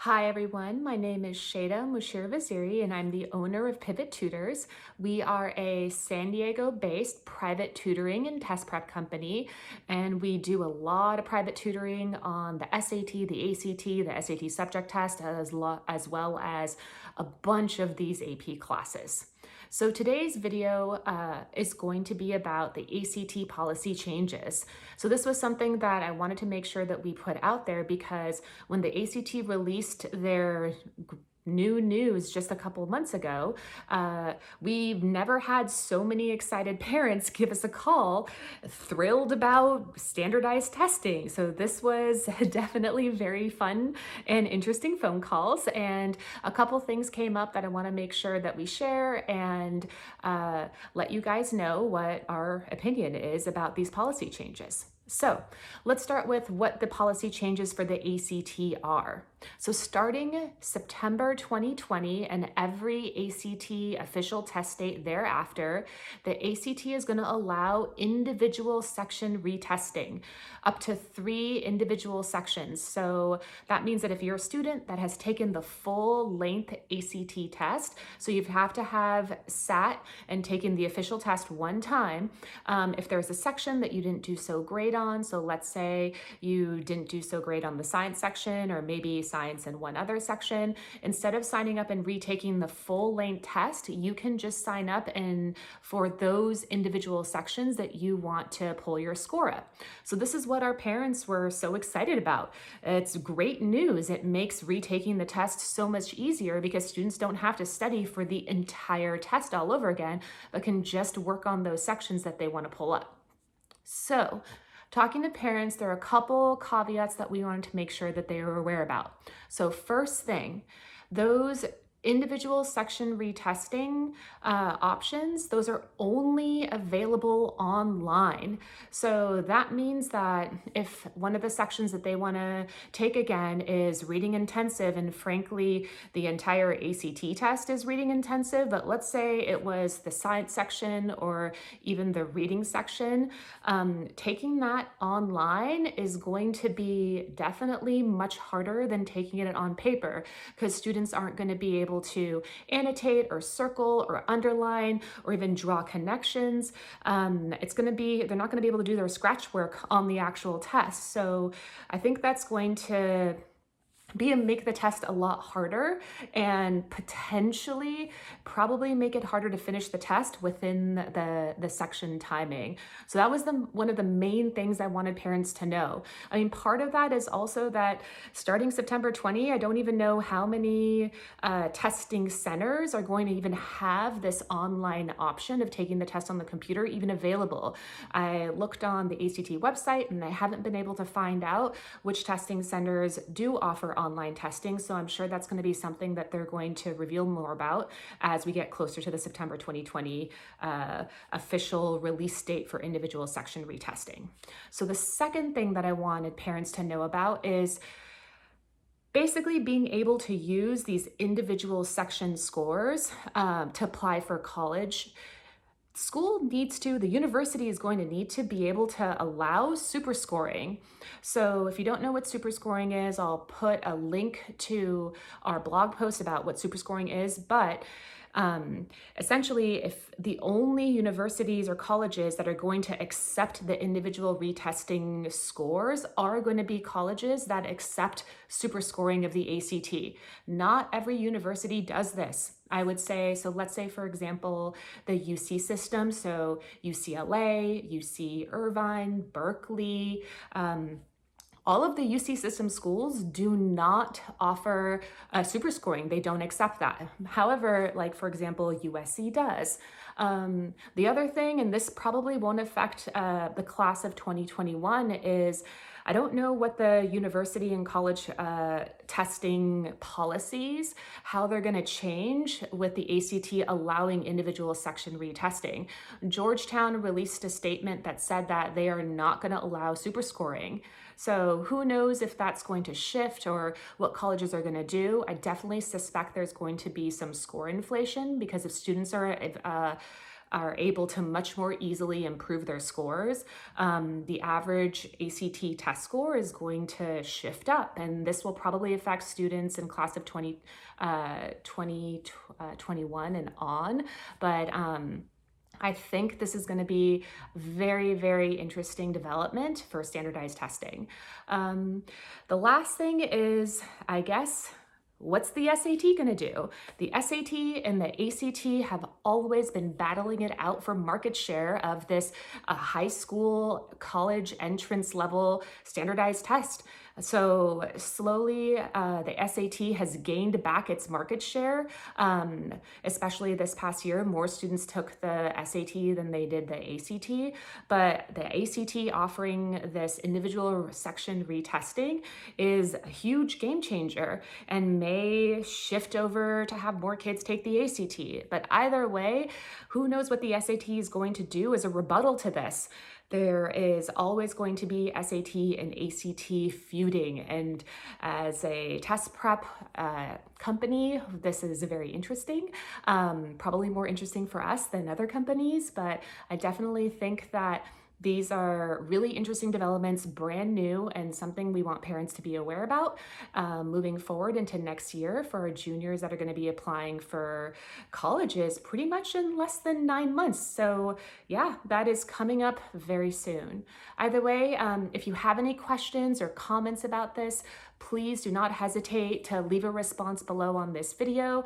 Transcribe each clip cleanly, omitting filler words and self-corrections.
Hi everyone, my name is Shada Mushir-Vaziri and I'm the owner of Pivot Tutors. We are a San Diego-based private tutoring and test prep company, and we do a lot of private tutoring on the SAT, the ACT, the SAT subject test, as well as a bunch of these AP classes. So today's video is going to be about the ACT policy changes. So this was something that I wanted to make sure that we put out there because when the ACT released their new news just a couple of months ago, we've never had so many excited parents give us a call thrilled about standardized testing. So this was definitely very fun and interesting phone calls, and a couple things came up that I want to make sure that we share and let you guys know what our opinion is about these policy changes. So let's start with what the policy changes for the ACT are. So starting September 2020 and every ACT official test date thereafter, the ACT is going to allow individual section retesting, up to 3 individual sections. So that means that if you're a student that has taken the full length ACT test, so you have to have sat and taken the official test one time. If there's a section that you didn't do so great on, so let's say you didn't do so great on the science section, or maybe science and one other section, instead of signing up and retaking the full length test, you can just sign up and for those individual sections that you want to pull your score up. So this is what our parents were so excited about. It's great news. It makes retaking the test so much easier because students don't have to study for the entire test all over again, but can just work on those sections that they want to pull up. So talking to parents, there are a couple caveats that we wanted to make sure that they are aware about. So first thing, those individual section retesting options, those are only available online. So that means that if one of the sections that they want to take again is reading intensive, and frankly, the entire ACT test is reading intensive, but let's say it was the science section or even the reading section, taking that online is going to be definitely much harder than taking it on paper, because students aren't going to be able to annotate or circle or underline or even draw connections. They're not going to be able to do their scratch work on the actual test. So I think that's going to make the test a lot harder and potentially probably make it harder to finish the test within the section timing. So that was one of the main things I wanted parents to know. I mean, part of that is also that starting September 20, I don't even know how many testing centers are going to even have this online option of taking the test on the computer even available. I looked on the ACT website and I haven't been able to find out which testing centers do offer online testing. So I'm sure that's going to be something that they're going to reveal more about as we get closer to the September 2020 official release date for individual section retesting. So the second thing that I wanted parents to know about is basically being able to use these individual section scores to apply for college. The university is going to need to be able to allow super scoring. So if you don't know what super scoring is, I'll put a link to our blog post about what super scoring is, but essentially, if the only universities or colleges that are going to accept the individual retesting scores are going to be colleges that accept super scoring of the ACT. Not every university does this. I would say, so let's say, for example, the UC system, so UCLA, UC Irvine, Berkeley, all of the UC system schools do not offer super scoring. They don't accept that. However, like for example, USC does. The other thing, and this probably won't affect the class of 2021, is I don't know what the university and college testing policies, how they're going to change with the ACT allowing individual section retesting. Georgetown released a statement that said that they are not going to allow super scoring. So who knows if that's going to shift or what colleges are going to do. I definitely suspect there's going to be some score inflation, because if students are are able to much more easily improve their scores. The average ACT test score is going to shift up, and this will probably affect students in class of 2021 and on. But I think this is going to be very, very interesting development for standardized testing. The last thing is, I guess, what's the SAT going to do? The SAT and the ACT have always been battling it out for market share of this high school, college entrance level standardized test. So slowly, the SAT has gained back its market share, especially this past year. More students took the SAT than they did the ACT, but the ACT offering this individual section retesting is a huge game changer and may shift over to have more kids take the ACT. But either way, who knows what the SAT is going to do as a rebuttal to this. There is always going to be SAT and ACT feuding. And as a test prep company, this is very interesting, probably more interesting for us than other companies, but I definitely think that these are really interesting developments, brand new, and something we want parents to be aware about moving forward into next year for our juniors that are going to be applying for colleges pretty much in less than 9 months. So yeah, that is coming up very soon. Either way, if you have any questions or comments about this, please do not hesitate to leave a response below on this video.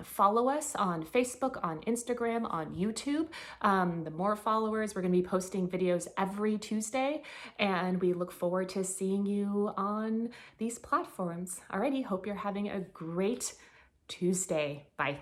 Follow us on Facebook, on Instagram, on YouTube. The more followers, we're going to be posting videos every Tuesday, and we look forward to seeing you on these platforms. Alrighty, hope you're having a great Tuesday. Bye.